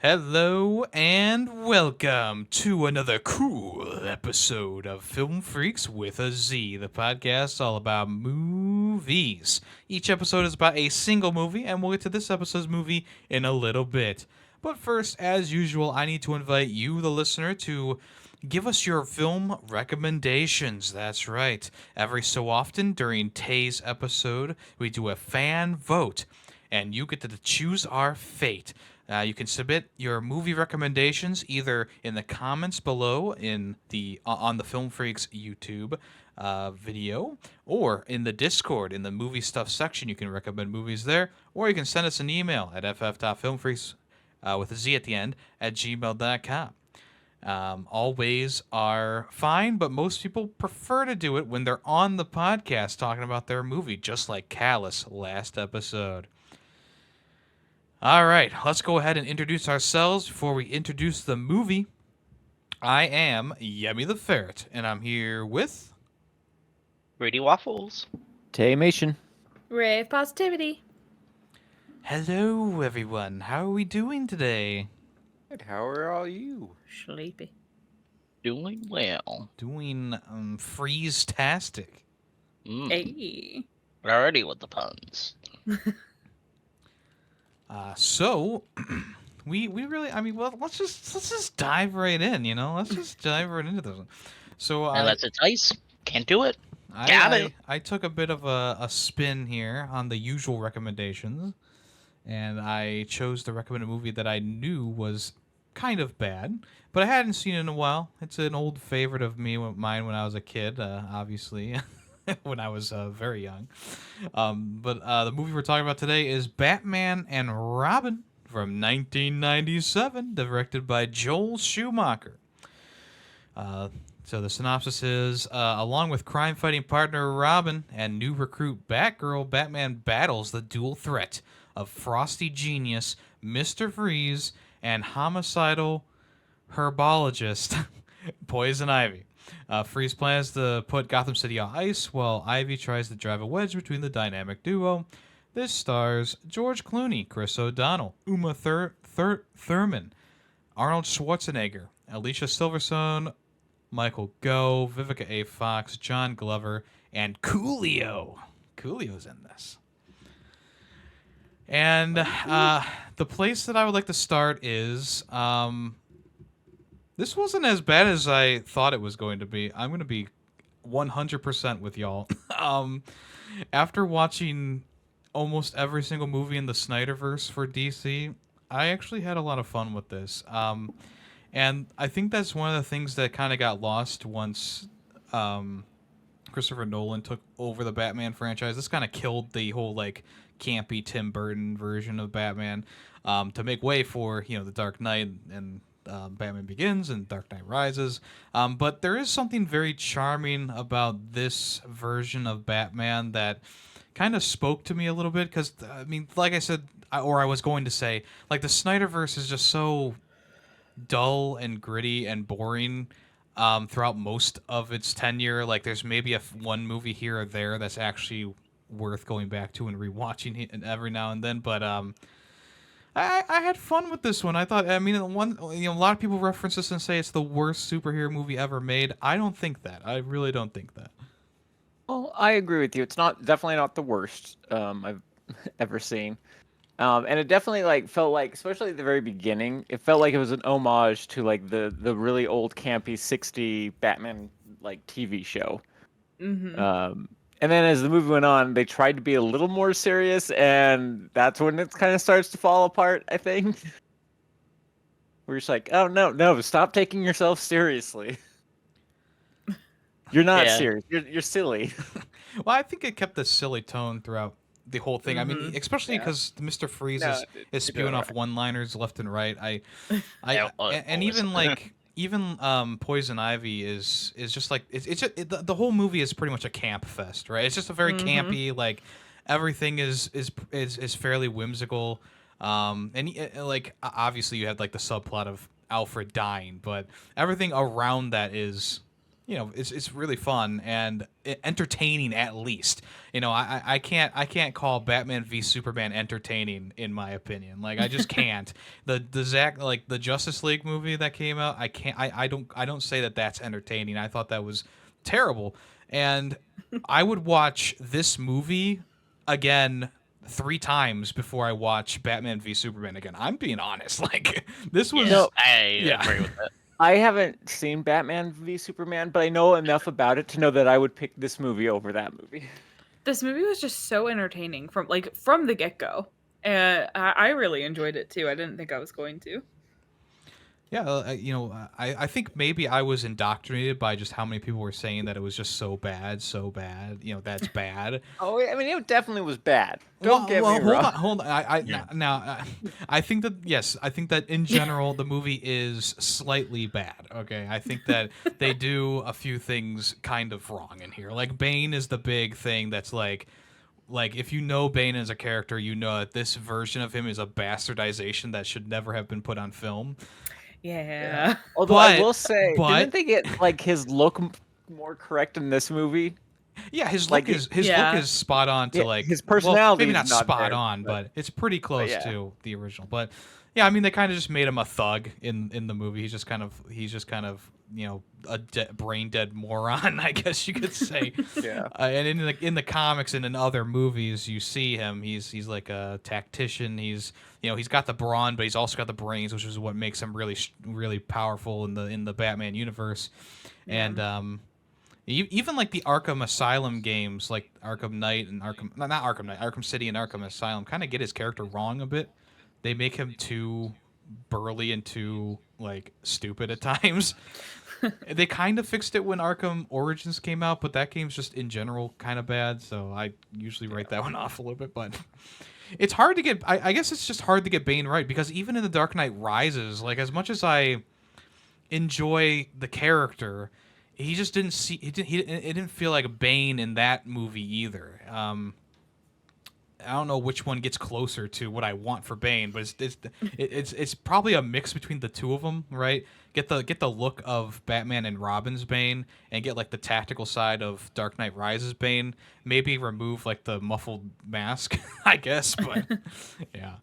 Hello and welcome to another cool episode of Film Freaks with a Z, the podcast all about movies. Each episode is about a single movie, and we'll get to this episode's movie in a little bit. But first, as usual, I need to invite you, the listener, to give us your film recommendations. That's right. Every so often during Tay's episode, we do a fan vote, and you get to choose our fate. You can submit your movie recommendations either in the comments below in the on the Film Freaks YouTube video, or in the Discord in the movie stuff section. You can recommend movies there, or you can send us an email at ff.filmfreaks with a Z at the end at gmail.com. All ways are fine, but most people prefer to do it when they're on the podcast talking about their movie, just like Callus last episode. All right, let's go ahead and introduce ourselves before we introduce the movie. I am Yemmy the Ferret, and I'm here with... Rudy Waffles. Taymation. Rave positivity. Hello, everyone. How are we doing today? Good. How are all you? Sleepy. Doing well. Doing freeze-tastic. Hey. Already with the puns. So we really, well, let's just dive right in, let's just dive right into this one. So Unless it's ice, can't do it. Got it. I took a bit of a spin here on the usual recommendations, and I chose to recommend a movie that I knew was kind of bad, but I hadn't seen it in a while. It's an old favorite of mine when I was a kid, obviously. When I was very young. But the movie we're talking about today is Batman and Robin from 1997, directed by Joel Schumacher. So the synopsis is, along with crime-fighting partner Robin and new recruit Batgirl, Batman battles the dual threat of frosty genius Mr. Freeze and homicidal herbologist Poison Ivy. Freeze plans to put Gotham City on ice, while Ivy tries to drive a wedge between the dynamic duo. This stars George Clooney, Chris O'Donnell, Uma Thurman, Arnold Schwarzenegger, Alicia Silverstone, Michael Gough, Vivica A. Fox, John Glover, and Coolio. Coolio's in this. And the place that I would like to start is... This wasn't as bad as I thought it was going to be. I'm going to be 100% with y'all. After watching almost every single movie in the Snyderverse for DC, I actually had a lot of fun with this. And I think that's one of the things that kind of got lost once Christopher Nolan took over the Batman franchise. This kind of killed the whole, campy Tim Burton version of Batman to make way for, the Dark Knight and... Batman Begins and Dark Knight Rises. But there is something very charming about this version of Batman that kind of spoke to me a little bit. Because, like I said, I was going to say, the Snyderverse is just so dull and gritty and boring throughout most of its tenure. There's maybe one movie here or there that's actually worth going back to and rewatching it every now and then. But... I had fun with this one. I thought, a lot of people reference this and say it's the worst superhero movie ever made. I don't think that. I really don't think that. Well, I agree with you. It's definitely not the worst I've ever seen. And it definitely felt like, especially at the very beginning, it felt like it was an homage to the really old campy 60 Batman TV show. Mm-hmm. And then as the movie went on, they tried to be a little more serious, and that's when it kind of starts to fall apart, I think. We're just like, oh, no, stop taking yourself seriously. You're not serious. You're silly. Well, I think it kept the silly tone throughout the whole thing. Mm-hmm. Especially because Mr. Freeze is spewing off one-liners left and right. Even Poison Ivy is just the whole movie is pretty much a camp fest, right? It's just a very campy, everything is fairly whimsical, and obviously you have the subplot of Alfred dying, but everything around that is it's really fun and entertaining at least. I can't call Batman v Superman entertaining in my opinion. Like I just can't. The Justice League movie that came out, I don't say that that's entertaining. I thought that was terrible, and I would watch this movie again 3 times before I watch Batman v Superman again. I'm being honest. Like this was I agree with that. I haven't seen Batman v Superman, but I know enough about it to know that I would pick this movie over that movie. This movie was just so entertaining from the get-go. And I really enjoyed it too. I didn't think I was going to. Yeah, I think maybe I was indoctrinated by just how many people were saying that it was just so bad. That's bad. Oh, I mean, it definitely was bad. Don't get me wrong. Hold on. I think that yes, I think that in general the movie is slightly bad. Okay, I think that they do a few things kind of wrong in here. Like Bane is the big thing that's like if you know Bane as a character, you know that this version of him is a bastardization that should never have been put on film. Yeah. Although I will say, didn't they get like his look more correct in this movie? Yeah, his look is spot on to like his personality. Maybe not spot there, on, but it's pretty close to the original. But yeah, I mean they kind of just made him a thug in the movie. He's just kind of a brain dead moron, I guess you could say. Yeah. And in the comics and in other movies, you see him. He's like a tactician. He's got the brawn, but he's also got the brains, which is what makes him really really powerful in the Batman universe. Yeah. And even like the Arkham Asylum games, like Arkham Knight and Arkham City and Arkham Asylum, kind of get his character wrong a bit. They make him too burly and too like stupid at times. They kind of fixed it when Arkham Origins came out, but that game's just in general kind of bad, so I usually write that one off a little bit. But it's hard to get. I guess it's just hard to get Bane right, because even in The Dark Knight Rises, like as much as I enjoy the character, he just didn't see. It didn't feel like Bane in that movie either. I don't know which one gets closer to what I want for Bane, but it's probably a mix between the two of them, right? Get the look of Batman and Robin's Bane, and get like the tactical side of Dark Knight Rises Bane. Maybe remove like the muffled mask, I guess, but yeah.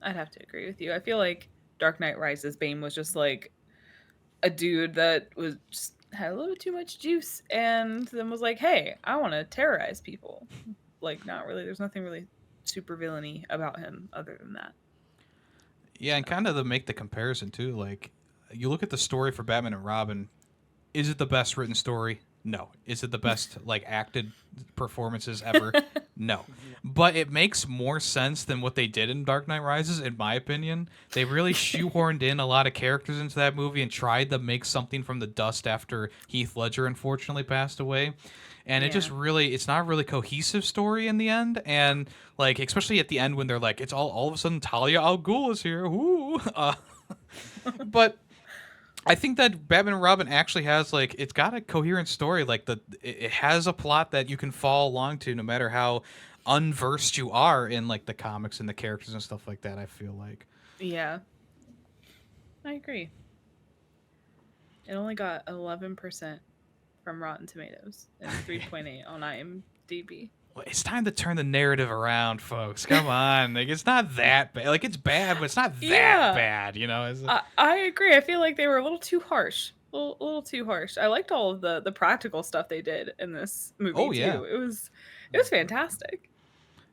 I'd have to agree with you. I feel like Dark Knight Rises Bane was just like a dude that was just had a little too much juice, and then was like, "Hey, I want to terrorize people." Like, not really. There's nothing really super villainy about him other than that. Yeah, and kind of to make the comparison too, like you look at the story for Batman and Robin. Is it the best written story? No. Is it the best like acted performances ever? No. But it makes more sense than what they did in Dark Knight Rises, in my opinion. They really shoehorned in a lot of characters into that movie and tried to make something from the dust after Heath Ledger unfortunately passed away. And it just really, it's not a really cohesive story in the end. And like, especially at the end when they're like, it's all of a sudden Talia al Ghul is here. Woo. But I think that Batman and Robin actually has like, it's got a coherent story. Like it has a plot that you can follow along to no matter how unversed you are in like the comics and the characters and stuff like that, I feel like. Yeah. I agree. It only got 11% from Rotten Tomatoes and 3.8 on IMDb. Well, it's time to turn the narrative around, folks. Come on. Like, it's not that bad. Like, it's bad, but it's not that bad, you know? I agree. I feel like they were a little too harsh. A little too harsh. I liked all of the practical stuff they did in this movie, too. It was fantastic.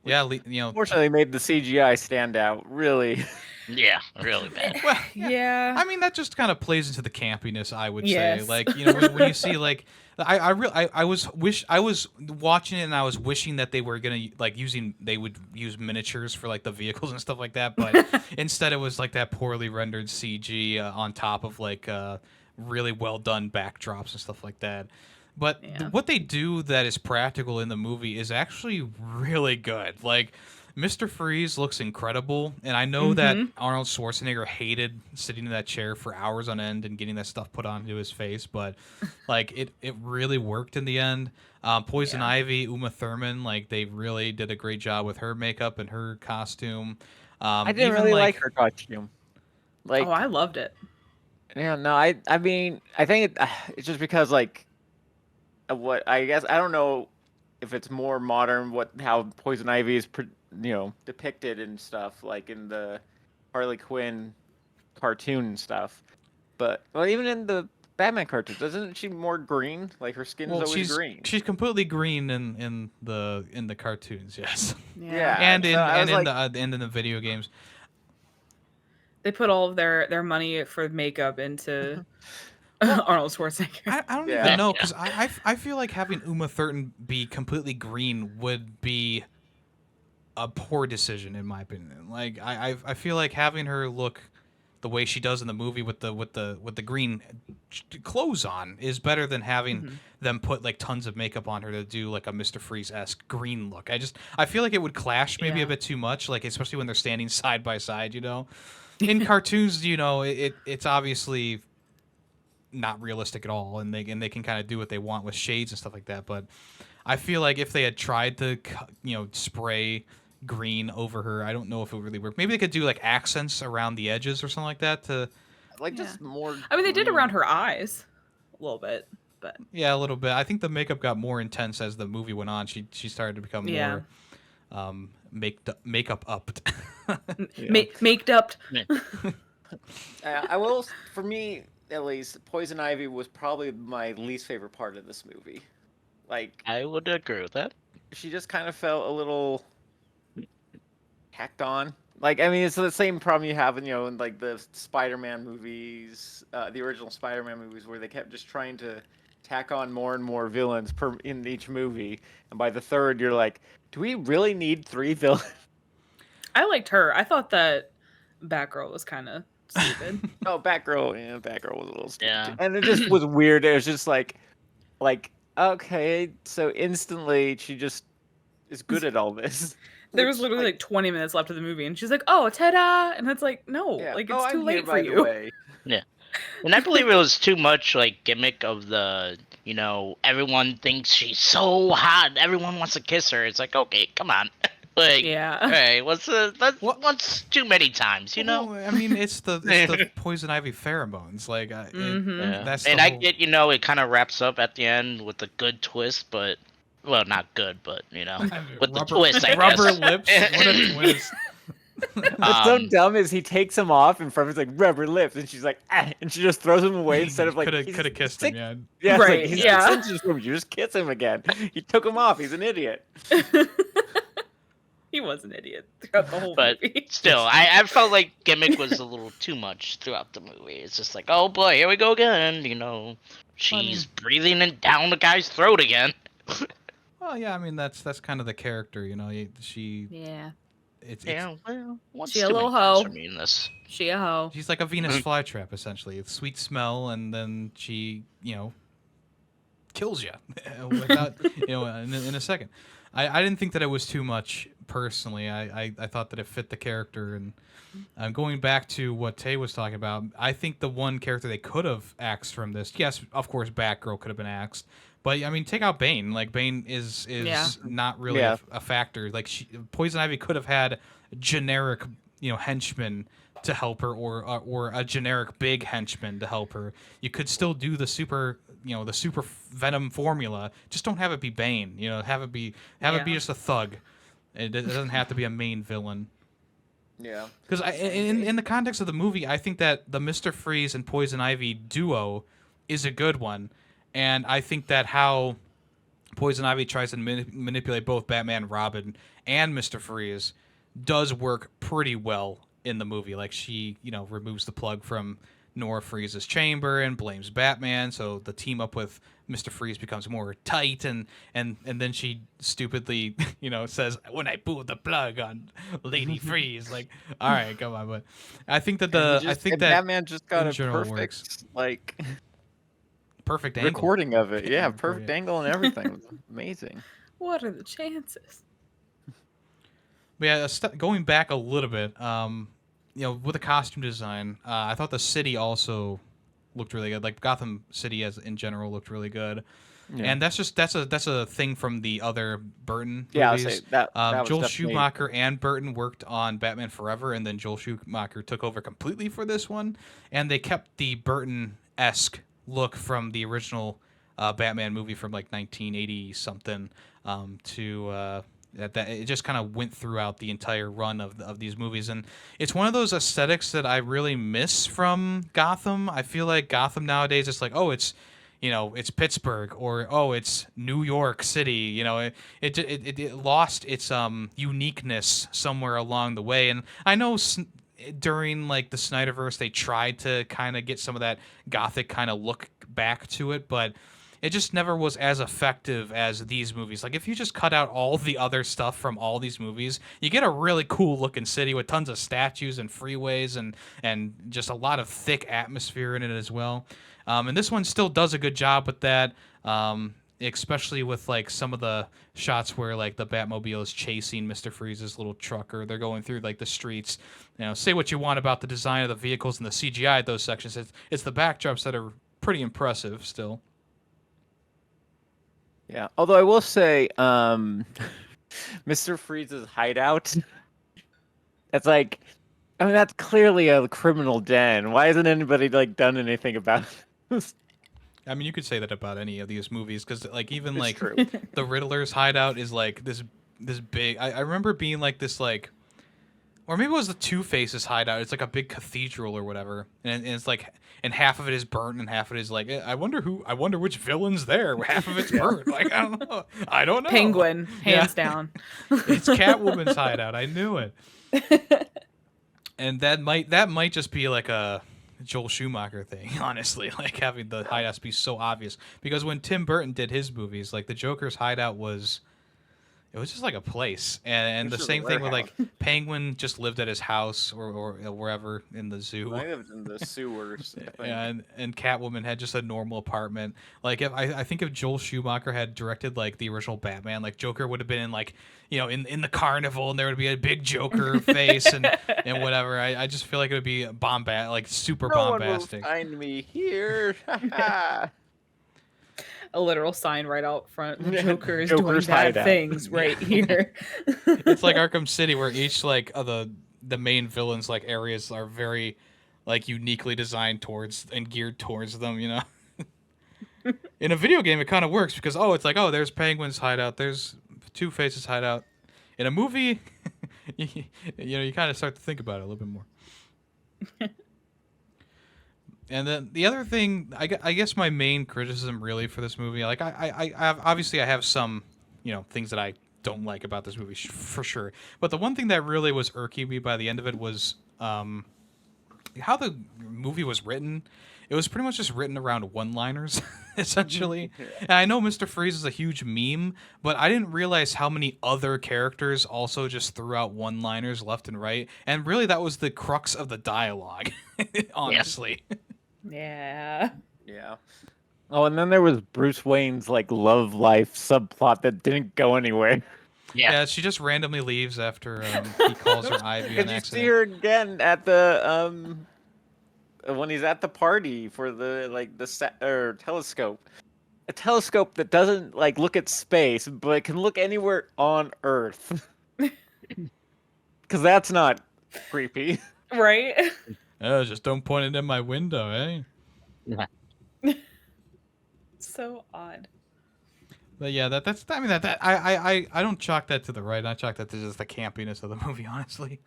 Yeah, Fortunately, made the CGI stand out, really. Yeah, really bad. Well, yeah. I mean, that just kind of plays into the campiness, I would say. Like, you know, when you see like, I was watching it and I was wishing that they were gonna they would use miniatures for like the vehicles and stuff like that, but instead it was like that poorly rendered CG on top of like really well done backdrops and stuff like that. But what they do that is practical in the movie is actually really good. Like, Mr. Freeze looks incredible, and I know that Arnold Schwarzenegger hated sitting in that chair for hours on end and getting that stuff put onto his face, but like it really worked in the end. Poison Ivy, Uma Thurman, like they really did a great job with her makeup and her costume. I didn't really like her costume. Like, oh, I loved it. Yeah, no, I mean, I think it's just because like what I guess I don't know if it's more modern how Poison Ivy is depicted and stuff like in the Harley Quinn cartoon and stuff. But well, even in the Batman cartoons, isn't she more green? Like her skin's Well, always green. she's completely green in the cartoons, yes, Yeah. and So I was in like, the and in the video games. They put all of their money for makeup into Arnold Schwarzenegger. I don't Yeah. even know because I feel like having Uma Thurman be completely green would be a poor decision in my opinion. Like I feel like having her look the way she does in the movie with the green clothes on is better than having them put like tons of makeup on her to do like a Mr. Freeze-esque green look. I feel like it would clash maybe Yeah. a bit too much, like especially when they're standing side by side, you know. In cartoons, you know, it's obviously not realistic at all, and they can kind of do what they want with shades and stuff like that. But I feel like if they had tried to spray green over her, I don't know if it would really work. Maybe they could do like accents around the edges or something like that to like just more. I mean, they did green. around her eyes a little bit, but yeah, a little bit. I think the makeup got more intense as the movie went on. She started to become Yeah. more makeup upped. Maked up. I will, for me at least, Poison Ivy was probably my least favorite part of this movie. Like I would agree with that. she just kind of felt a little tacked on. Like I mean, it's the same problem you have in like the Spider-Man movies, the original Spider-Man movies, where they kept just trying to tack on more and more villains in each movie, and by the third, you're like, do we really need 3 villains? I liked her. I thought that Batgirl was kind of stupid. Oh, Batgirl, yeah, Batgirl was a little stupid. Yeah. Too. And it just was weird. It was just like, okay, so instantly she just is good at all this. There was Which, literally like 20 minutes left of the movie, and she's like, "Oh, ta-da!" And it's like, no, yeah. like Oh, it's too I'm late here, for by the you. way. And I believe it was too much like gimmick of the, everyone thinks she's so hot, everyone wants to kiss her. It's like, okay, come on. Like, Yeah. hey, that's What? once too many times, you know? Well, I mean, it's the Poison Ivy pheromones. Like, Yeah. that's And the I whole- get, it kind of wraps up at the end with a good twist, but, well, not good, but, with the twist, I guess. rubber lips. What a twist! What's so dumb is he takes him off, and Frozen's like rubber lips, and she's like, ah, and she just throws him away instead of like could have kissed him. Yeah. Yeah, it's Right, like, he's yeah. 6 inches from you. Just kiss him again. He took him off. He's an idiot. He was an idiot throughout the whole But movie. still, I felt like gimmick was a little too much throughout the movie. It's just like, oh boy, here we go again. She's breathing down the guy's throat again. Well, yeah. I mean, that's kind of the character. You know, she. Yeah. It's Yeah, well, what's She a too little many times hoe. for me in this? She a hoe. she's like a Venus flytrap essentially. It's sweet smell, and then she kills you without in a second. I didn't think that it was too much personally. I thought that it fit the character. And going back to what Tay was talking about, I think the one character they could have axed from this, yes, of course, Batgirl could have been axed, but I mean, take out Bane. Like Bane is Yeah. not really Yeah. a factor. Like Poison Ivy could have had generic henchmen to help her, or a generic big henchman to help her. You could still do the super venom formula. Just don't have it be Bane. Have it be Yeah. just a thug. It doesn't have to be a main villain. Yeah. Because in the context of the movie, I think that the Mr. Freeze and Poison Ivy duo is a good one, and I think that how Poison Ivy tries to manipulate both Batman, Robin, and Mr. Freeze does work pretty well in the movie. Like she, removes the plug from Nora Freeze's chamber and blames Batman, so the team up with Mr. Freeze becomes more tight, and then she stupidly, says, "When I pull the plug on Lady Freeze," like, all right, come on, but I think that And Batman just got in a general perfect like perfect angle. recording of it. Yeah, Recording. perfect angle and everything. It was amazing. What are the chances? But yeah, going back a little bit, with the costume design, I thought the city also looked really good. Like Gotham City, as in general, looked really good. Yeah. And that's a thing from the other Burton Yeah, I'll movies. say that was Joel definitely Schumacher and Burton worked on Batman Forever, and then Joel Schumacher took over completely for this one, and they kept the Burton-esque look from the original Batman movie from like 1980 something to that it just kind of went throughout the entire run of these movies, and it's one of those aesthetics that I really miss from Gotham. I feel like Gotham nowadays, it's like, oh, it's it's Pittsburgh, or oh, it's New York City. It lost its uniqueness somewhere along the way. And I know during like the Snyderverse, they tried to kind of get some of that gothic kind of look back to it, but it just never was as effective as these movies. Like if you just cut out all the other stuff from all these movies, you get a really cool looking city with tons of statues and freeways and just a lot of thick atmosphere in it as well. And this one still does a good job with that, especially with like some of the shots where like the Batmobile is chasing Mr. Freeze's little truck, or they're going through like the streets. Say what you want about the design of the vehicles and the CGI at those sections. It's the backdrops that are pretty impressive still. Yeah. Although I will say, Mr. Freeze's hideout. That's like, I mean, that's clearly a criminal den. Why hasn't anybody like done anything about it? I mean, you could say that about any of these movies, because like even It's like true. the Riddler's hideout is like this big. I remember being like this like, or maybe it was the Two-Face's hideout. It's like a big cathedral or whatever, and it's like, and half of it is burnt and half of it is like, I wonder which villain's there. Half of it's burnt. Like I don't know. Penguin, hands Yeah. down. It's Catwoman's hideout. I knew it. And that might just be like a Joel Schumacher thing, honestly, like having the hideouts be so obvious. Because when Tim Burton did his movies, like the Joker's hideout was just like a place, and It the was same a thing with like warehouse. Penguin just lived at his house or wherever in the zoo. I lived in the sewers. I think. And Catwoman had just a normal apartment. Like if I think if Joel Schumacher had directed like the original Batman, like Joker would have been in like in the carnival, and there would be a big Joker face and whatever. I just feel like it would be like super No one will bombastic. find me here. A literal sign right out front. The Yeah, Joker is Joker's doing bad hideout. things right here. It's like Arkham City, where each like of the main villains like areas are very like uniquely designed towards and geared towards them. In a video game, it kind of works because it's like, there's Penguin's hideout, there's Two-Face's hideout. In a movie, you kind of start to think about it a little bit more. And then the other thing, I guess my main criticism really for this movie, like I have some things that I don't like about this movie for sure. But the one thing that really was irking me by the end of it was how the movie was written. It was pretty much just written around one-liners, essentially. And I know Mr. Freeze is a huge meme, but I didn't realize how many other characters also just threw out one-liners left and right. And really, that was the crux of the dialogue, honestly. Yeah. Yeah. Oh, and then there was Bruce Wayne's like love life subplot that didn't go anywhere. Yeah, she just randomly leaves after he calls her Ivy on And you accident. see her again at the when he's at the party for the telescope. A telescope that doesn't like look at space, but can look anywhere on Earth. Because that's not creepy. Right? Just don't point it in my window, eh? So odd. But yeah, that's I mean I don't chalk that to the right. I chalk that to just the campiness of the movie, honestly.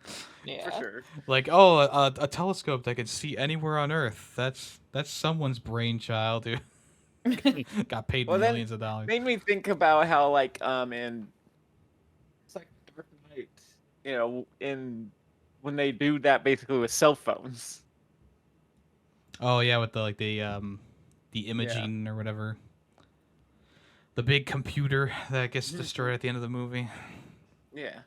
Yeah. For sure. Like, a telescope that can see anywhere on Earth. That's someone's brainchild, dude. Got paid Well, then millions of dollars. Made me think about how like in it's like Dark Knight, in when they do that basically with cell phones. Oh yeah, with the imaging or whatever. The big computer that gets destroyed at the end of the movie. Yeah.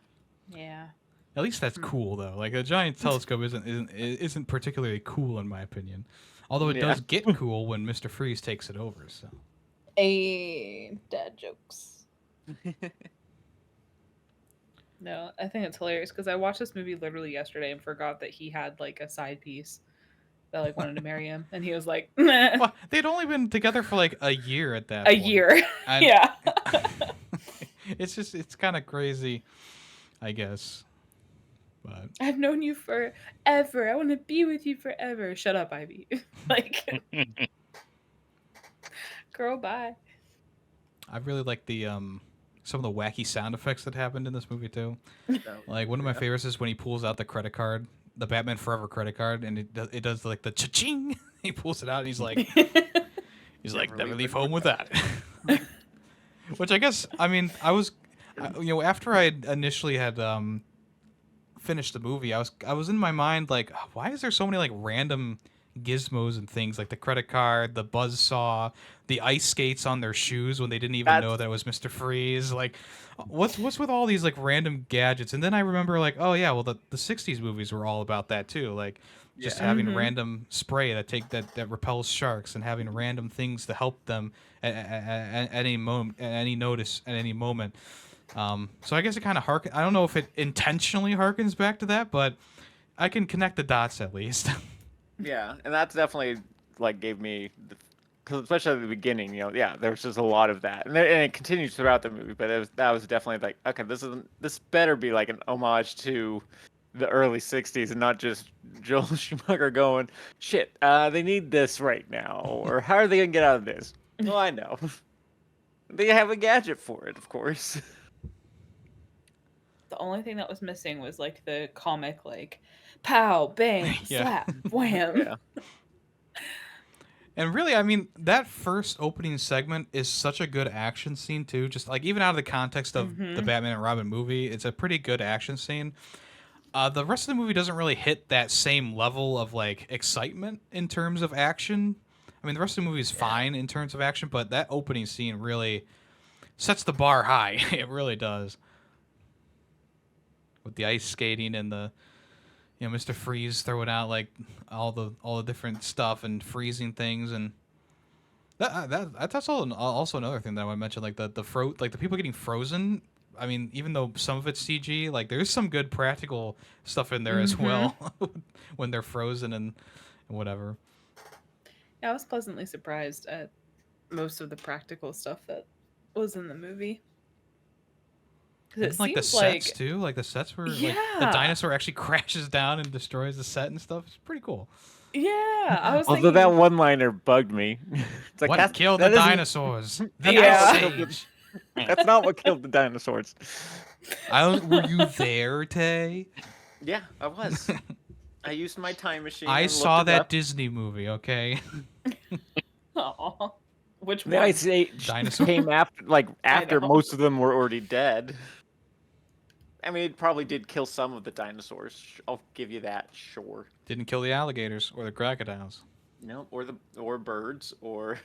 Yeah. At least that's cool though. Like a giant telescope isn't particularly cool in my opinion. Although it does get cool when Mr. Freeze takes it over. So. Dad jokes. No, I think it's hilarious because I watched this movie literally yesterday and forgot that he had like a side piece that like wanted to marry him, and he was like, "Meh." Well, they'd only been together for like a year at that A point. year. And Yeah. it's kind of crazy, I guess. But I've known you forever. I want to be with you forever. Shut up, Ivy. Like, girl, bye. I really like the some of the wacky sound effects that happened in this movie too. No. Like one of my favorites is when he pulls out the credit card, the Batman Forever credit card, and it does like the cha-ching. He pulls it out and he's like never leave home without it. Which I guess, I mean, after I initially had finished the movie, I was in my mind like, why is there so many like random gizmos and things like the credit card, the buzz saw, the ice skates on their shoes when they didn't even know that it was Mr. Freeze. Like, what's with all these like random gadgets? And then I remember like, oh yeah, well the '60s movies were all about that too. Like just having random spray that repels sharks and having random things to help them at any moment, at any notice, at any moment. So I guess it kind of I don't know if it intentionally harkens back to that, but I can connect the dots at least. Yeah, and that's definitely like gave me, because especially at the beginning, there was just a lot of that, and it continues throughout the movie. But that was definitely like, okay, this better be like an homage to the early '60s and not just Joel Schumacher going, shit, they need this right now, or how are they gonna get out of this? Well, I know, they have a gadget for it, of course. The only thing that was missing was like the comic, like, pow, bang, slap, wham. Yeah. And really, I mean, that first opening segment is such a good action scene too. Just like even out of the context of the Batman and Robin movie, it's a pretty good action scene. The rest of the movie doesn't really hit that same level of like excitement in terms of action. I mean, the rest of the movie is fine in terms of action, but that opening scene really sets the bar high. It really does. With the ice skating and the Mr. Freeze throwing out like all the different stuff and freezing things, and that's also another thing that I want to mention, like the people getting frozen. I mean, even though some of it's CG, like there's some good practical stuff in there as well when they're frozen and whatever. Yeah, I was pleasantly surprised at most of the practical stuff that was in the movie. And like the sets too, like the sets were like the dinosaur actually crashes down and destroys the set and stuff. It's pretty cool. Yeah, I was. Although that one-liner bugged me. It's like, what killed the dinosaurs? The Yeah. Ice Age. That's not what killed the dinosaurs. Were you there, Tay? Yeah, I was. I used my time machine. I and saw looked it that up. Disney movie. Okay. Aw. Which The one? Ice Age Dinosaur? came after know. most of them were already dead. I mean, it probably did kill some of the dinosaurs. I'll give you that, sure. Didn't kill the alligators or the crocodiles No, or birds, or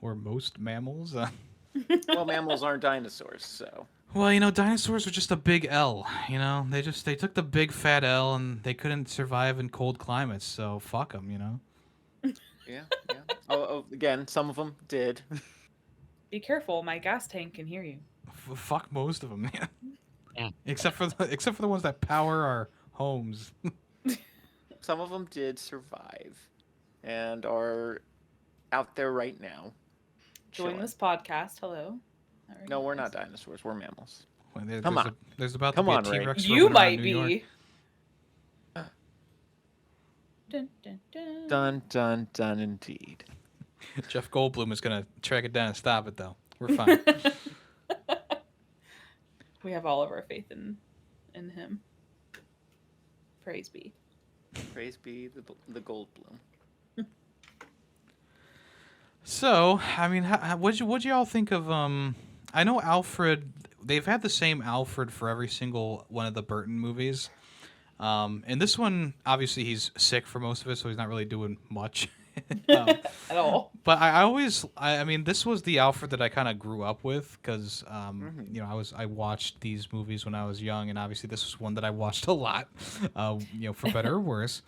or most mammals. well, mammals aren't dinosaurs, so. Well, dinosaurs are just a big L. They took the big fat L and they couldn't survive in cold climates. So fuck them. Yeah. Oh, again, some of them did. Be careful, my gas tank can hear you. Fuck most of them. Yeah. Except for the ones that power our homes. Some of them did survive, and are out there right now. Join chilling. this podcast. Hello. Alright, No, we're guys. not dinosaurs. We're mammals. Well, Come on. There's about Come to be on, a Ray. T-Rex You roaming around might New York. be. Dun, dun, dun. Dun dun dun, indeed. Jeff Goldblum is gonna track it down and stop it though. We're fine. We have all of our faith in him. Praise be. Praise be the Goldblum. So, I mean, what'd you all think of? I know Alfred. They've had the same Alfred for every single one of the Burton movies. And this one, obviously, he's sick for most of it, so he's not really doing much. At all. But I mean, this was the Alfred that I kind of grew up with because, I watched these movies when I was young, and obviously this was one that I watched a lot, for better or worse.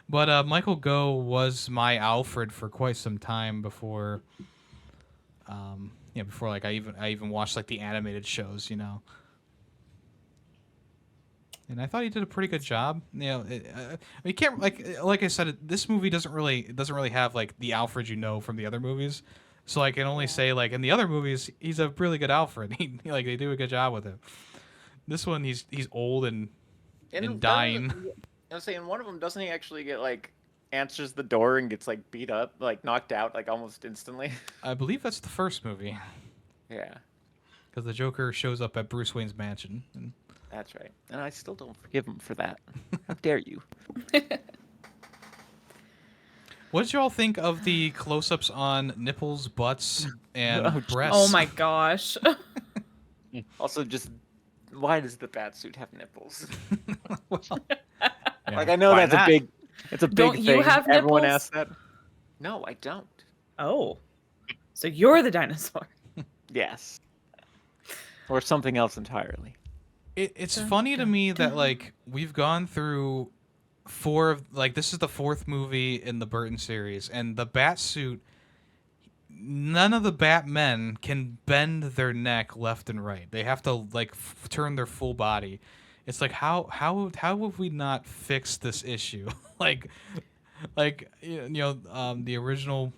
But Michael Gough was my Alfred for quite some time before, like I even watched like the animated shows, and I thought he did a pretty good job. You can't like I said, this movie doesn't really have like the Alfred you know from the other movies. So I can only say like in the other movies, he's a really good Alfred. Like they do a good job with him. This one, he's old and dying. I'm saying one of them doesn't he actually get like answers the door and gets like beat up, like knocked out, like almost instantly. I believe that's the first movie. Yeah, Because the Joker shows up at Bruce Wayne's mansion. And that's right. And I still don't forgive him for that. How dare you? what did y'all think of the close-ups on nipples, butts, and Oh, breasts? Oh my gosh. Also, just why does the bat suit have nipples? Well, yeah. Like I know Why that's not? it's a big Don't thing. you have Everyone nipples? asks that. No, I don't. Oh. So you're the dinosaur. Yes. Or something else entirely. It's Dun, funny to dun, me that dun. like we've gone through this is the fourth movie in the Burton series, and the bat suit, none of the Batmen can bend their neck left and right. They have to like turn their full body. It's like how have we not fixed this issue? like the original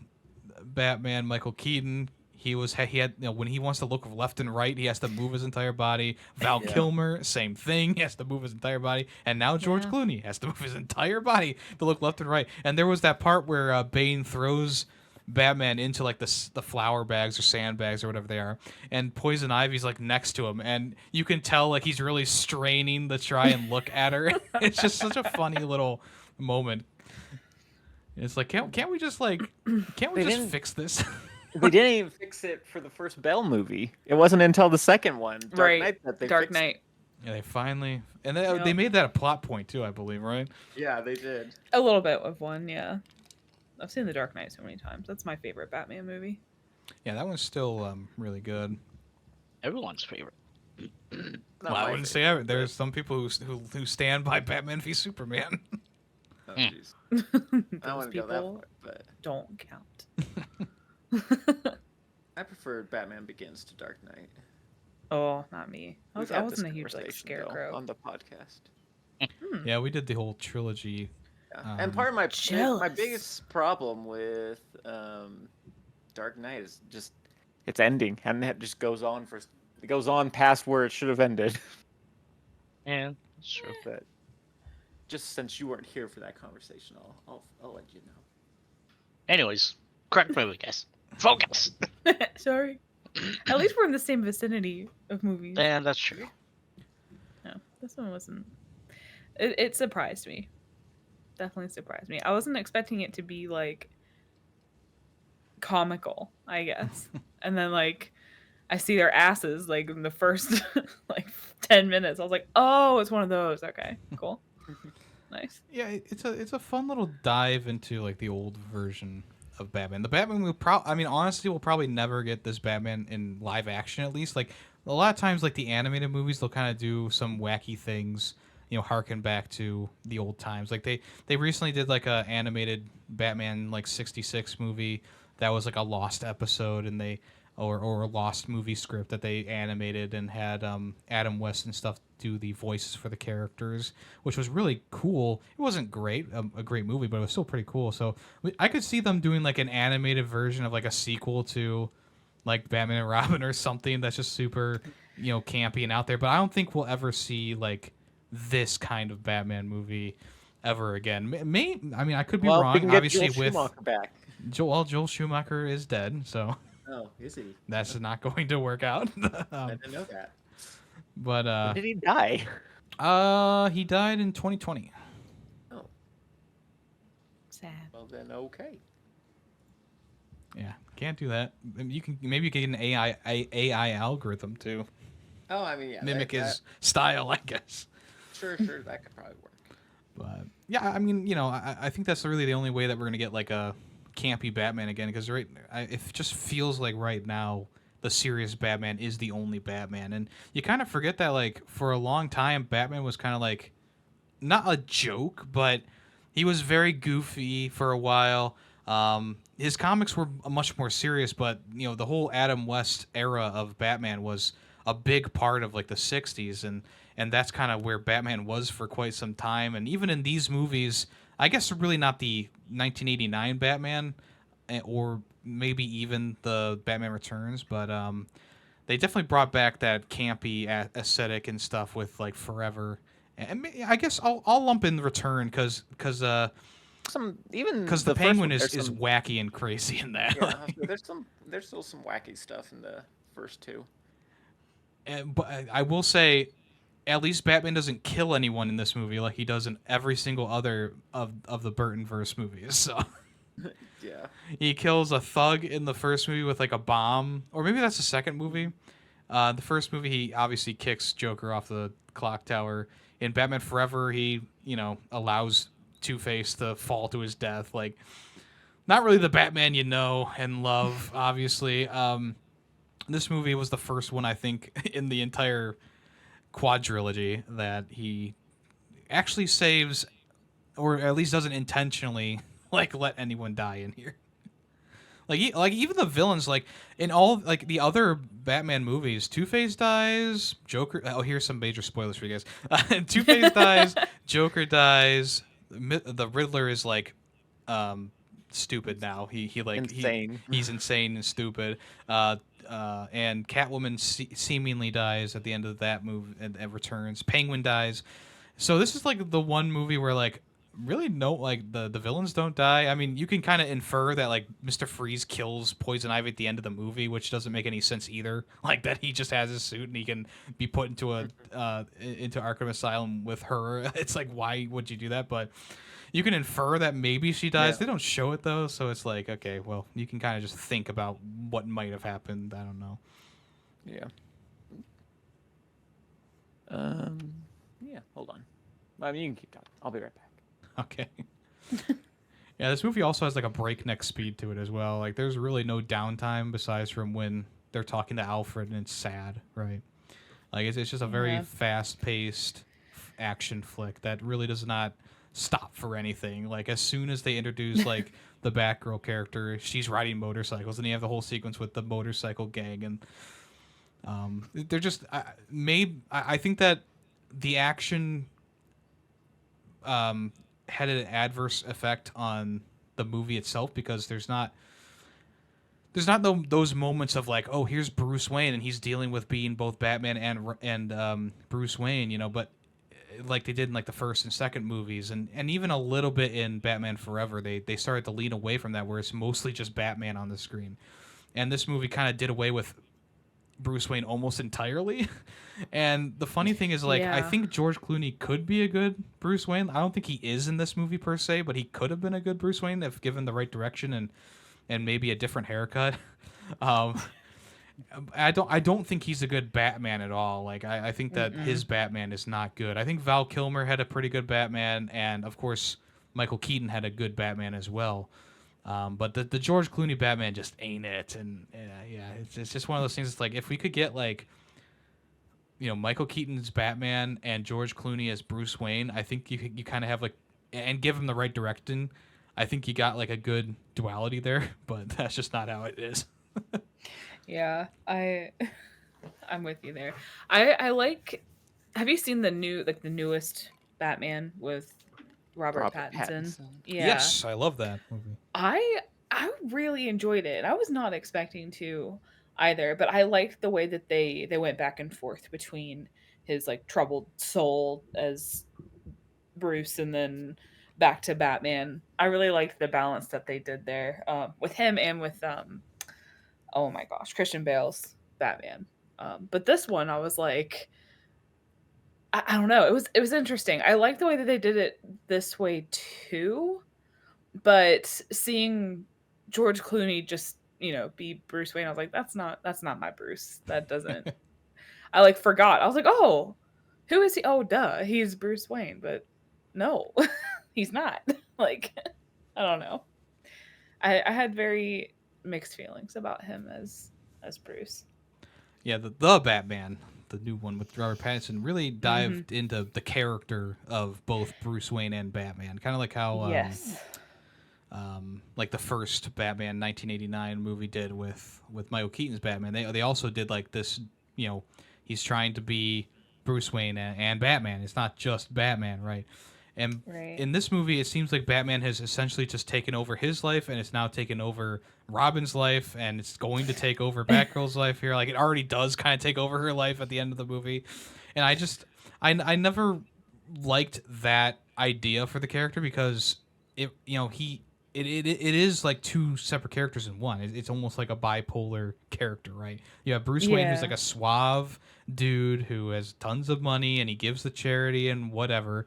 Batman, Michael Keaton. He had when he wants to look left and right, he has to move his entire body. Val Yeah. Kilmer, same thing, he has to move his entire body. And now George Yeah. Clooney has to move his entire body to look left and right. And there was that part where Bane throws Batman into like the flour bags or sandbags or whatever they are, and Poison Ivy's like next to him, and you can tell like he's really straining to try and look at her. It's just such a funny little moment. It's like can't we just They didn't- fix this? They didn't even fix it for the first Bell movie. It wasn't until the second one, Dark Right. Knight, that they Dark fixed it. Knight. Yeah, they finally and Yep. they made that a plot point too, I believe, right? Yeah, they did. A little bit of one, yeah. I've seen The Dark Knight so many times. That's my favorite Batman movie. Yeah, that one's still really good. Everyone's favorite. Not Well, I my wouldn't say favorite, there's some people who stand by Batman v Superman. but- oh, Mm. jeez. I Those wouldn't go that people far, but don't count. I preferred Batman Begins to Dark Knight. Oh, not me. I We've I had this wasn't a huge like conversation, though, scarecrow. on the podcast. Hmm. Yeah, we did the whole trilogy. Yeah. And Um, part of my Jealous. biggest problem with Dark Knight is just its ending, and it just goes on past where it should have ended. Yeah, that's true. But just since you weren't here for that conversation, I'll let you know. Anyways, correct movie, guys. Focus. Sorry. At least we're in the same vicinity of movies. Yeah, that's true. No, this one wasn't. It surprised me. Definitely surprised me. I wasn't expecting it to be like comical, I guess. And then like I see their asses like in the first like 10 minutes. I was like, "Oh, it's one of those." Okay, cool. Nice. Yeah, it's a fun little dive into like the old version of Batman. The Batman honestly, we'll probably never get this Batman in live action at least. Like a lot of times like the animated movies, they'll kind of do some wacky things, harken back to the old times. Like they recently did like a animated Batman like 66 movie that was like a lost episode, and or a lost movie script that they animated and had Adam West and stuff do the voices for the characters, which was really cool. It wasn't great, a great movie, but it was still pretty cool. So I could see them doing like an animated version of like a sequel to like Batman and Robin or something that's just super, campy and out there. But I don't think we'll ever see like this kind of Batman movie ever again. I could be Well, we wrong. can get Obviously, Joel with Schumacher back. Joel Schumacher is dead, so Oh, is he? that's not going to work out. I didn't know that. But When did he die? he died in 2020. Oh, Sad. well then, okay. Yeah, can't do that. Maybe you can get an AI algorithm to Oh, I mean, yeah. mimic his style, I guess. Sure, that could probably work. But yeah, I think that's really the only way that we're gonna get like a campy Batman again, because it just feels like right now the serious Batman is the only Batman, and you kind of forget that like for a long time Batman was kind of like not a joke, but he was very goofy for a while. His comics were much more serious, but the whole Adam West era of Batman was a big part of like the 60s, and and that's kind of where Batman was for quite some time. And even in these movies, I guess really not the 1989 Batman, or maybe even the Batman Returns, but they definitely brought back that campy aesthetic and stuff with like Forever. And I guess I'll lump in the Return because the Penguin is wacky and crazy in that. Yeah, there's still some wacky stuff in the first two. But I will say, at least Batman doesn't kill anyone in this movie like he does in every single other of the Burton-verse movies. So Yeah. he kills a thug in the first movie with like a bomb, or maybe that's the second movie. The first movie, he obviously kicks Joker off the clock tower. In Batman Forever, he allows Two-Face to fall to his death. Like, not really the Batman you know and love, obviously. This movie was the first one, I think, in the entire quadrilogy that he actually saves, or at least doesn't intentionally like let anyone die in here. Like even the villains, like in all like the other Batman movies, Two-Face dies, Joker. Oh, here's some major spoilers for you guys. Two-Face dies, Joker dies. The Riddler is like stupid now. He like insane. He's insane and stupid. And Catwoman seemingly dies at the end of that movie and returns. Penguin dies. So this is like the one movie where like really no like the villains don't die. I mean, you can kind of infer that like Mr. Freeze kills Poison Ivy at the end of the movie, which doesn't make any sense either. Like that he just has his suit and he can be put into into Arkham Asylum with her. It's like, why would you do that? But you can infer that maybe she dies. Yeah. They don't show it though, so it's like, okay, well, you can kind of just think about what might have happened. I don't know. Yeah. Yeah. Hold on. I mean, you can keep talking. I'll be right back. Okay. Yeah, this movie also has like a breakneck speed to it as well. Like, there's really no downtime besides from when they're talking to Alfred and it's sad, right? Like, it's just a very fast-paced action flick that really does not stop for anything. Like, as soon as they introduce like the Batgirl character, she's riding motorcycles, and you have the whole sequence with the motorcycle gang, and they're just I think that the action had an adverse effect on the movie itself because there's not those moments of like, oh, here's Bruce Wayne and he's dealing with being both Batman and Bruce Wayne, but like they did in like the first and second movies, and even a little bit in Batman Forever, they started to lean away from that, where it's mostly just Batman on the screen. And this movie kind of did away with Bruce Wayne almost entirely. And the funny thing is, like, I think George Clooney could be a good Bruce Wayne. I don't think he is in this movie per se, but he could have been a good Bruce Wayne if given the right direction and maybe a different haircut. I don't think he's a good Batman at all. Like, I think that his Batman is not good. I think Val Kilmer had a pretty good Batman, and of course Michael Keaton had a good Batman as well. But the George Clooney Batman just ain't it. And it's just one of those things. It's like, if we could get like, Michael Keaton's Batman and George Clooney as Bruce Wayne, I think you kind of have like, and give him the right direction, I think you got like a good duality there. But that's just not how it is. Yeah, I'm with you there. I like. Have you seen the newest Batman with Robert Pattinson? Yeah. Yes, I love that movie. I really enjoyed it. I was not expecting to either, but I liked the way that they went back and forth between his like troubled soul as Bruce and then back to Batman. I really liked the balance that they did there with him and with oh my gosh, Christian Bale's Batman. But this one, I was like, I don't know. It was interesting. I like the way that they did it this way too, but seeing George Clooney just be Bruce Wayne, I was like, that's not my Bruce. That doesn't. I like forgot. I was like, oh, who is he? Oh, duh, he's Bruce Wayne. But no, he's not. Like, I don't know. I had very mixed feelings about him as Bruce. Yeah, the Batman, the new one with Robert Pattinson, really dived into the character of both Bruce Wayne and Batman. Kind of like how like the first Batman 1989 movie did with Michael Keaton's Batman. They also did like this, he's trying to be Bruce Wayne and Batman. It's not just Batman, right? And Right. in this movie, it seems like Batman has essentially just taken over his life, and it's now taken over Robin's life, and it's going to take over Batgirl's life here. Like, it already does kind of take over her life at the end of the movie. And I never liked that idea for the character because it is like two separate characters in one. It's almost like a bipolar character, right? You have Bruce Wayne, who's Yeah. like a suave dude who has tons of money and he gives to charity and whatever.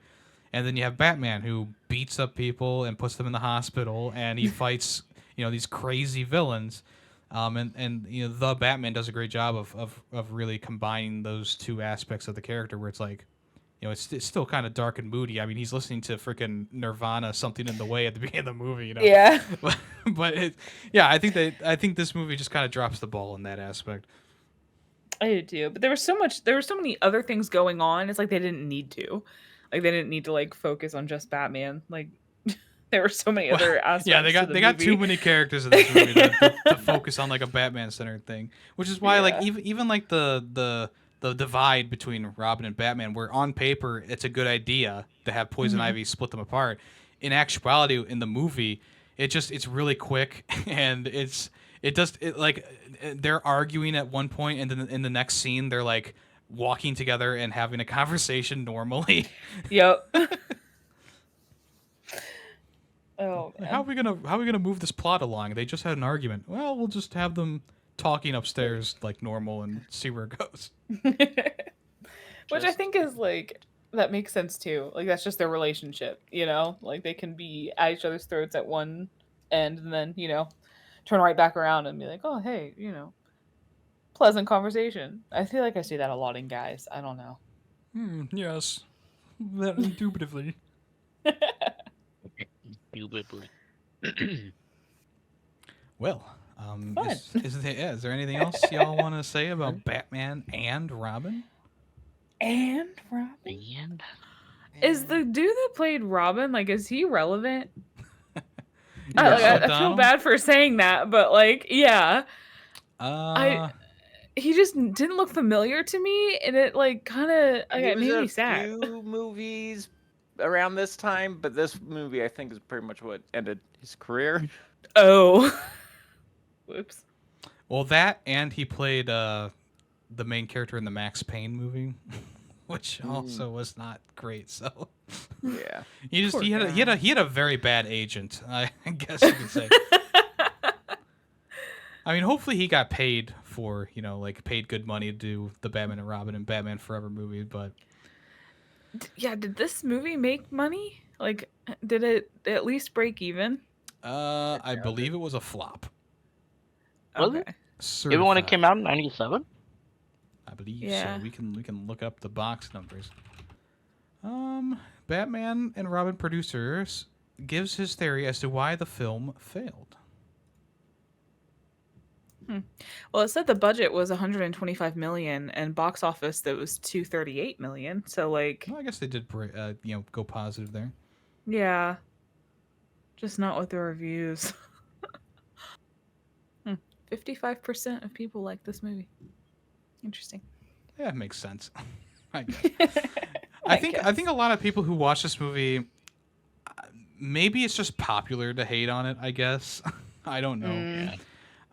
And then you have Batman, who beats up people and puts them in the hospital, and he fights, these crazy villains. And the Batman does a great job of really combining those two aspects of the character, where it's like, it's still kind of dark and moody. I mean, he's listening to freaking Nirvana, "Something in the Way" at the beginning of the movie, Yeah. but I think this movie just kind of drops the ball in that aspect. I do too. But there was so many other things going on. It's like they didn't need to. Like they didn't need to like focus on just Batman. Like there were so many other aspects. Yeah, to the they got movie. too many characters in this movie to focus on like a Batman centered thing, which is why like Yeah. even like the divide between Robin and Batman, where on paper it's a good idea to have Poison Mhm. Ivy split them apart. In actuality, in the movie, it's really quick and they're arguing at one point, and then in the next scene they're like walking together and having a conversation normally. Yep. Oh man. How are we gonna move this plot along? They just had an argument. Well, we'll just have them talking upstairs like normal and see where it goes. Which I think is like that makes sense too. Like that's just their relationship, Like they can be at each other's throats at one end and then, turn right back around and be like, "Oh, hey, pleasant conversation." I feel like I see that a lot in guys. I don't know. Yes, that indubitably. Indubitably. Well, Fun. is there anything else y'all want to say about Batman and Robin? And Robin? And Is the dude that played Robin, like, is he relevant? Yes, I feel bad for saying that, but like, yeah. He just didn't look familiar to me, and it like kind of it made me sad. Few movies around this time, but this movie I think is pretty much what ended his career. Oh. Whoops. Well, that and he played the main character in the Max Payne movie, which also was not great. So Yeah. he had a very bad agent, I guess you could say. I mean, hopefully he got paid for, paid good money to do the Batman and Robin and Batman Forever movie, but Yeah, did this movie make money? Like, did it at least break even? I believe it was a flop. Was it? Certified. even when it came out in '97. I believe Yeah. so. We can look up the box numbers. Batman and Robin producers gives his theory as to why the film failed. Well, it said the budget was 125 million, and box office that was 238 million. So, like, Well, I guess they did, go positive there. yeah, just not with the reviews. 55% of people like this movie. Interesting. Yeah, it makes sense. I guess. I think a lot of people who watch this movie, maybe it's just popular to hate on it. I guess I don't know. Yeah.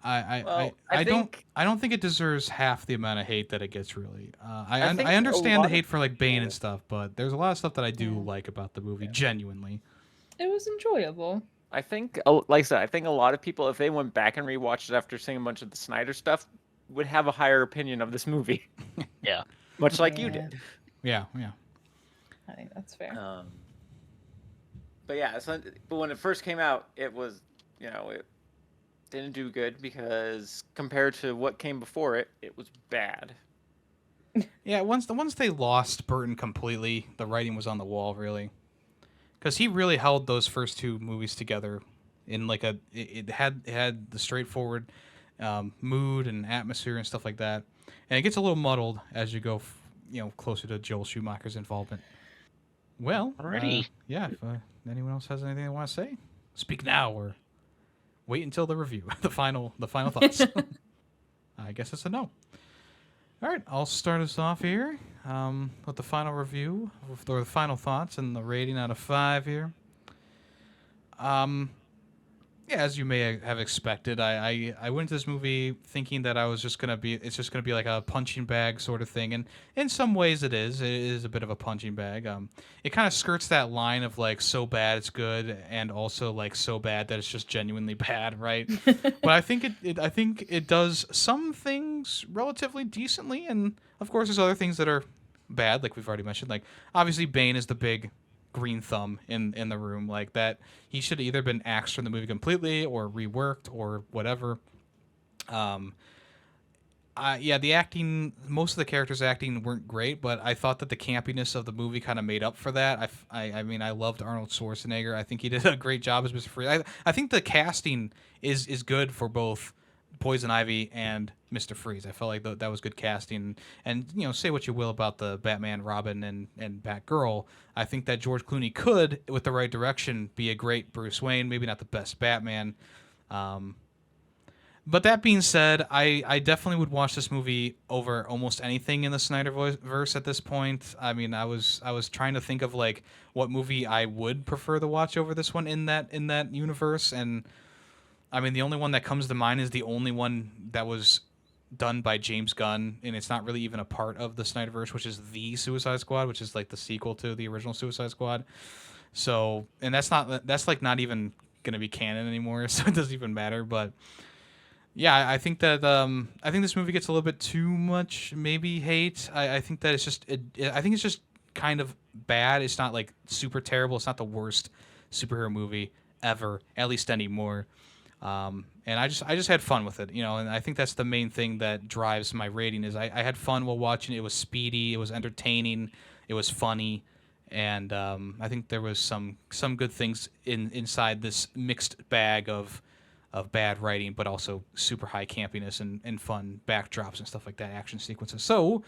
I don't think it deserves half the amount of hate that it gets. Really, I think I understand a the lot hate of for like Bane people- and stuff, but there's a lot of stuff that I do Yeah. like about the movie. Genuinely, It was enjoyable. I think, like I said, I think a lot of people, if they went back and rewatched it after seeing a bunch of the Snyder stuff, would have a higher opinion of this movie. Yeah. Much like you Yeah. did. yeah. I think that's fair. But yeah, but when it first came out, it was, it didn't do good because compared to what came before it, it was bad. Yeah, once they lost Burton completely, the writing was on the wall, really, because he really held those first two movies together in like it had the straightforward mood and atmosphere and stuff like that, and it gets a little muddled as you go, closer to Joel Schumacher's involvement. Well, Alrighty. yeah. If anyone else has anything they want to say, speak now or wait until the review, the final thoughts. I guess it's a no. All right, I'll start us off here. with the final review or the final thoughts and the rating out of 5 here. Um, Yeah, as you may have expected, I went to this movie thinking that it's just gonna be like a punching bag sort of thing, and in some ways it is. It is a bit of a punching bag. It kind of skirts that line of like so bad it's good, and also like so bad that it's just genuinely bad, right? But I think it does some things relatively decently, and of course there's other things that are bad, like we've already mentioned. Like obviously Bane is the big green thumb in the room, like that he should have either been axed from the movie completely or reworked or whatever. um yeah, the acting, most of the characters acting weren't great, but I thought that the campiness of the movie kind of made up for that. I mean, I loved Arnold Schwarzenegger. I think he did a great job as Mr. Freeze. I think the casting is good for both Poison Ivy and Mr. Freeze. I felt like that was good casting. And you know, say what you will about the Batman, Robin, and Batgirl, I think that George Clooney could, with the right direction, be a great Bruce Wayne. Maybe not the best Batman. Um, but that being said, I definitely would watch this movie over almost anything in the Snyderverse at this point. I mean, I was trying to think of like what movie I would prefer to watch over this one in that universe, and I mean the only one that comes to mind is the only one that was done by James Gunn, and it's not really even a part of the Snyderverse, which is the Suicide Squad, which is like the sequel to the original Suicide Squad. So, and that's like not even gonna be canon anymore, so it doesn't even matter. But yeah, I think this movie gets a little bit too much maybe hate. I think that I think it's just kind of bad. It's not like super terrible. It's not the worst superhero movie ever, at least anymore. And I just had fun with it, you know, and I think that's the main thing that drives my rating is I had fun while watching it. It was speedy, it was entertaining, it was funny, and I think there was some good things inside this mixed bag of bad writing, but also super high campiness and fun backdrops and stuff like that, action sequences. So,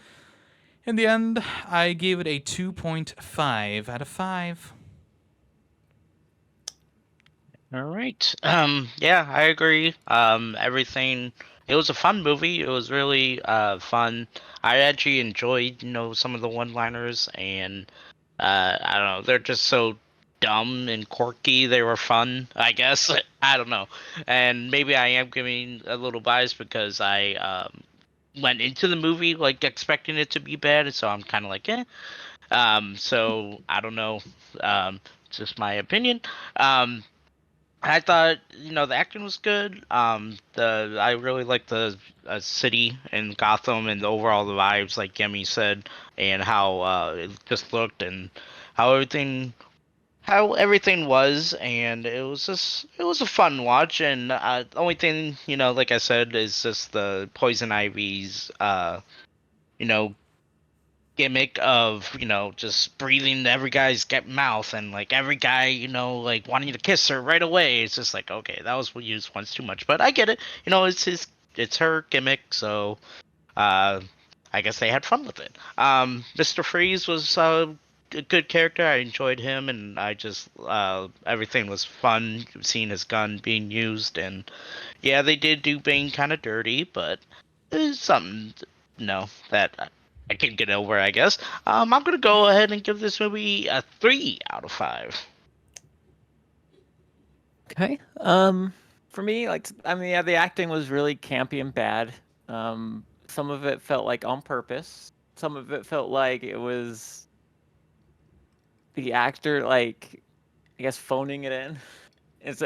in the end, I gave it a 2.5 out of 5. All right. Yeah, I agree. Everything. It was a fun movie. It was really fun. I actually enjoyed, some of the one-liners, and I don't know, they're just so dumb and quirky. They were fun, I guess. I don't know. And maybe I am giving a little bias because I went into the movie like expecting it to be bad, so I'm kind of like, eh. So I don't know. It's just my opinion. I thought, the acting was good. I really liked the city and Gotham and overall the vibes, like Yemmy said, and how it just looked and how everything was, and it was a fun watch. And the only thing, like I said, is just the Poison Ivy's, you know, gimmick of just breathing every guy's mouth, and like every guy like wanting to kiss her right away. It's just like, okay, that was used once too much, but I get it. It's her gimmick, so I guess they had fun with it. Mr. Freeze was a good character. I enjoyed him, and I just everything was fun seeing his gun being used. And yeah, they did do Bane kind of dirty, but it's something that I can get over, I guess. I'm gonna go ahead and give this movie a 3 out of 5. Okay. For me, like, I mean, yeah, the acting was really campy and bad. Some of it felt like on purpose. Some of it felt like it was the actor, like, I guess, phoning it in. It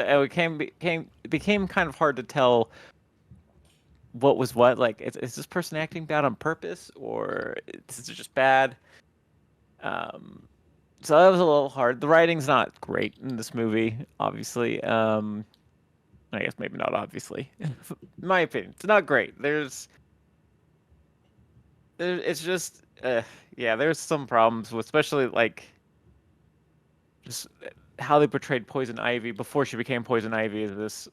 became kind of hard to tell what was what. Like, is this person acting bad on purpose, or is it just bad? So that was a little hard. The writing's not great in this movie, obviously. I guess maybe not obviously. In my opinion, it's not great. It's just, yeah, there's some problems with, especially like just how they portrayed Poison Ivy before she became Poison Ivy as this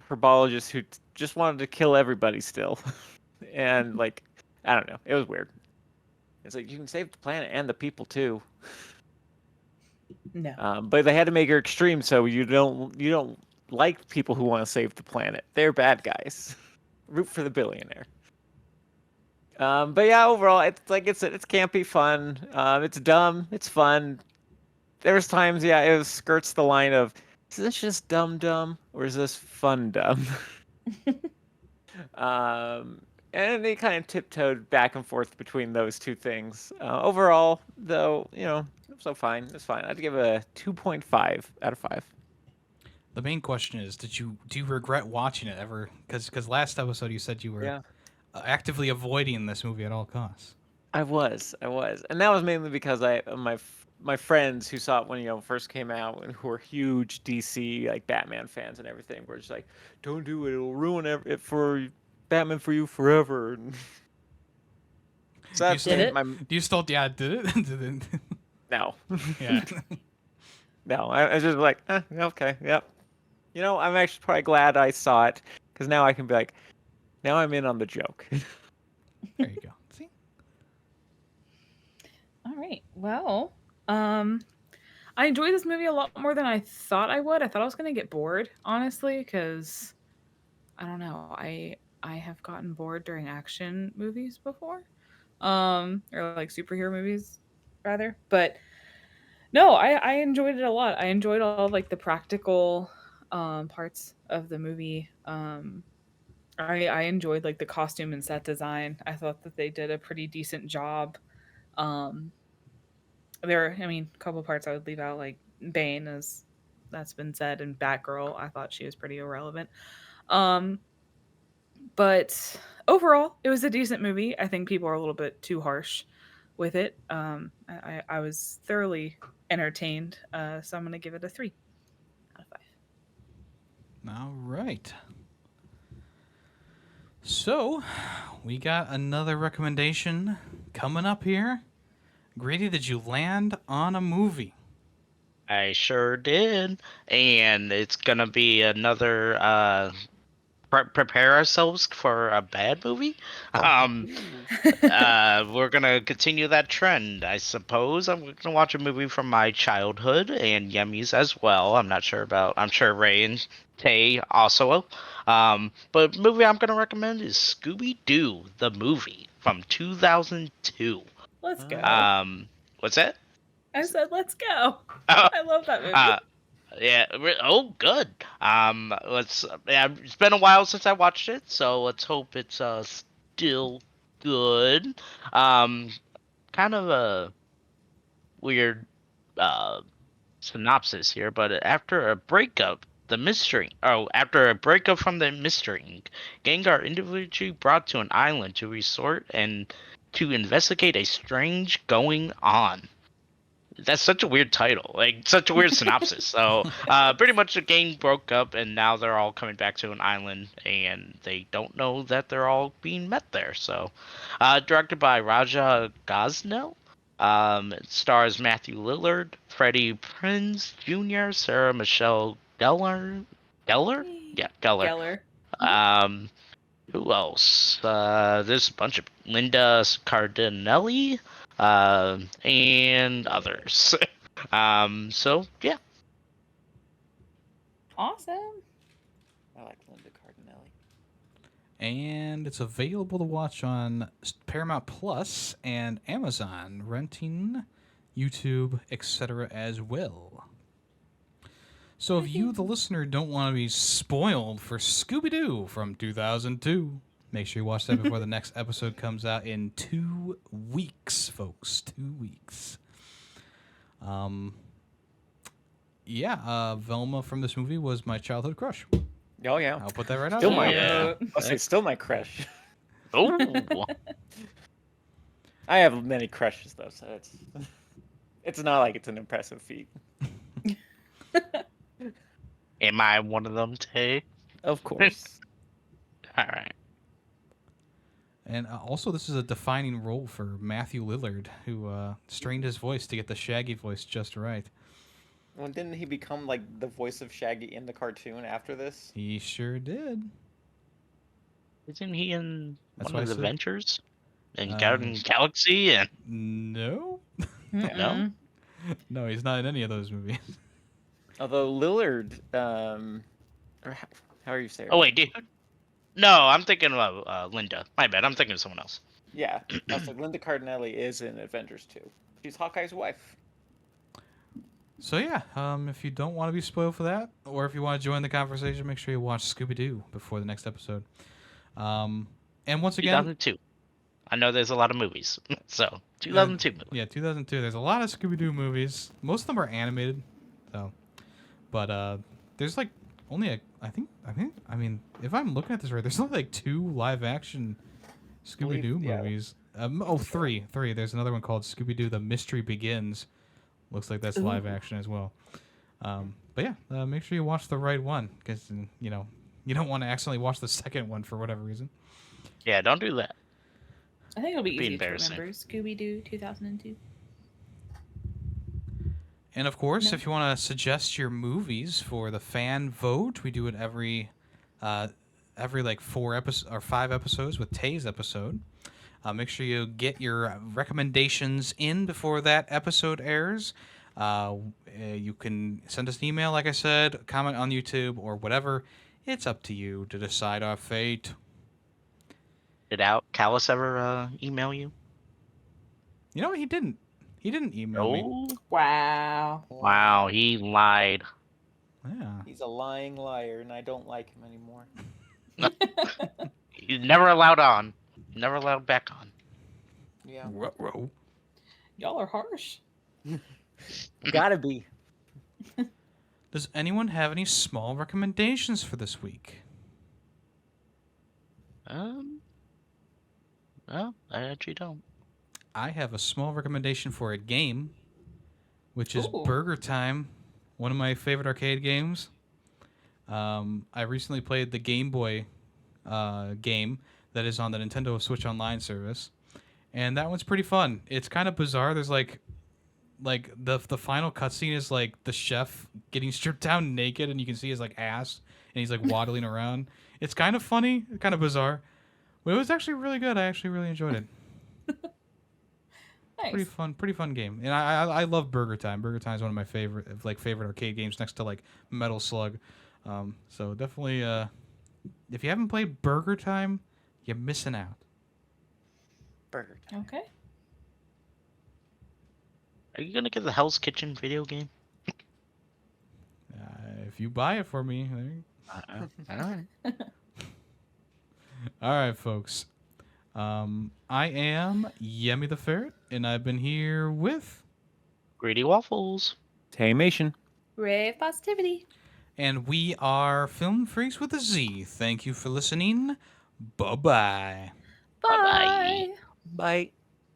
herbologist who just wanted to kill everybody still. And like, I don't know, it was weird. It's like, you can save the planet and the people too. No. But they had to make her extreme, so you don't like people who want to save the planet. They're bad guys. Root for the billionaire. But yeah, overall, it's campy, fun. It's dumb, it's fun. There's times, yeah, it skirts the line of, is this just dumb, or is this fun dumb? And they kind of tiptoed back and forth between those two things. Overall, though, it was fine. It's fine. I'd give it a 2.5 out of 5. The main question is, do you regret watching it ever? Because last episode you said you were Yeah. actively avoiding this movie at all costs. I was, and that was mainly because my friends who saw it when first came out and who were huge DC like Batman fans and everything were just like, "Don't do it; it'll ruin it for Batman for you forever." So that's Did it? Do you still? Yeah, did it? Did it? No, Yeah. no. I was just like, okay, yep. I'm actually probably glad I saw it because now I can be like, now I'm in on the joke. There you go. See. All right. Well, I enjoyed this movie a lot more than I thought I would. I thought I was going to get bored, honestly, because I don't know. I have gotten bored during action movies before, or like superhero movies, rather. But no, I enjoyed it a lot. I enjoyed all like the practical parts of the movie. I enjoyed like the costume and set design. I thought that they did a pretty decent job. Um, I mean, a couple parts I would leave out, like Bane, as that's been said, and Batgirl. I thought she was pretty irrelevant. Um, but overall, it was a decent movie. I think people are a little bit too harsh with it. I was thoroughly entertained, so I'm gonna give it a 3 out of 5. All right. So, we got another recommendation coming up here. Grady, did you land on a movie? I sure did, and it's gonna be another prepare ourselves for a bad movie. We're gonna continue that trend, I suppose. I'm gonna watch a movie from my childhood and Yemmy's as well. I'm sure Ray and Tay also. But the movie I'm gonna recommend is Scooby Doo, the movie from 2002. Let's go. What's that? I said, let's go. Oh, I love that movie. Yeah. Oh, good. Let's. Yeah, it's been a while since I watched it, so let's hope it's still good. Kind of a weird synopsis here, but after a breakup from the mystery, gang are individually brought to an island to resort and to investigate a strange going on. That's such a weird title, like such a weird synopsis. So, pretty much the gang broke up, and now they're all coming back to an island, and they don't know that they're all being met there. So, directed by Raja Gosnell, it stars Matthew Lillard, Freddie Prinze Jr., Sarah Michelle Gellar, yeah, Gellar. Geller. Who else? There's a bunch of Linda Cardinelli, and others. So yeah. Awesome. I like Linda Cardinelli. And it's available to watch on Paramount Plus and Amazon, renting, YouTube, etc. as well. So if you, the listener, don't want to be spoiled for Scooby-Doo from 2002, make sure you watch that before the next episode comes out in 2 weeks, folks. 2 weeks. Velma from this movie was my childhood crush. Oh yeah, I'll put that right out still there. my. I'll say still my crush. Oh. I have many crushes though, so it's not like it's an impressive feat. Am I one of them, Tay? Of course. All right. And also, this is a defining role for Matthew Lillard, who strained his voice to get the Shaggy voice just right. Well, didn't he become like the voice of Shaggy in the cartoon after this? He sure did. Isn't he in That's one what of I the said. Ventures? In Garden Galaxy? And No. No? No, he's not in any of those movies. Although Lillard, or how are you saying? Oh wait, dude. No, I'm thinking of Linda. My bad. I'm thinking of someone else. Yeah. Also, Linda Cardinelli is in Avengers 2. She's Hawkeye's wife. So yeah, if you don't want to be spoiled for that, or if you want to join the conversation, make sure you watch Scooby Doo before the next episode. And once again, 2002. I know there's a lot of movies, so 2002 movie. Yeah, 2002. There's a lot of Scooby Doo movies. Most of them are animated, so. But there's like only I mean, if I'm looking at this right, there's only like 2 live action Scooby Doo Yeah. movies. Three. There's another one called Scooby Doo: The Mystery Begins. Looks like that's live action as well. But yeah, make sure you watch the right one, because you don't want to accidentally watch the second one for whatever reason. Yeah, don't do that. I think it'll be Be easy to embarrassing. remember. Scooby Doo 2002. And of course, No. if you want to suggest your movies for the fan vote, we do it every like 4 episodes or 5 episodes with Tay's episode. Make sure you get your recommendations in before that episode airs. You can send us an email, like I said, comment on YouTube or whatever. It's up to you to decide our fate. Did Callus ever email you? You know what? He didn't. He didn't email me. No. Wow. Wow, he lied. Yeah. He's a lying liar, and I don't like him anymore. He's never allowed on. Never allowed back on. Yeah. Ruh-roh. Y'all are harsh. Gotta be. Does anyone have any small recommendations for this week? No, I actually don't. I have a small recommendation for a game, which is Ooh. Burger Time, one of my favorite arcade games. I recently played the Game Boy game that is on the Nintendo Switch Online service, and that one's pretty fun. It's kind of bizarre. There's like the final cutscene is like the chef getting stripped down naked, and you can see his like ass, and he's like waddling around. It's kind of funny, kind of bizarre, but it was actually really good. I actually really enjoyed it. Nice. Pretty fun game, and I love Burger Time. Burger Time is one of my favorite arcade games, next to like Metal Slug. So definitely, if you haven't played Burger Time, you're missing out. Burger Time. Okay. Are you gonna get the Hell's Kitchen video game? If you buy it for me, there you Alright. All right, folks. I am Yemmy the Ferret, and I've been here with, Greedy Waffles. Taymation. Ray of positivity. and we are Film Freaks with a Z. Thank you for listening. Bye-bye. Bye-bye. Bye. Bye.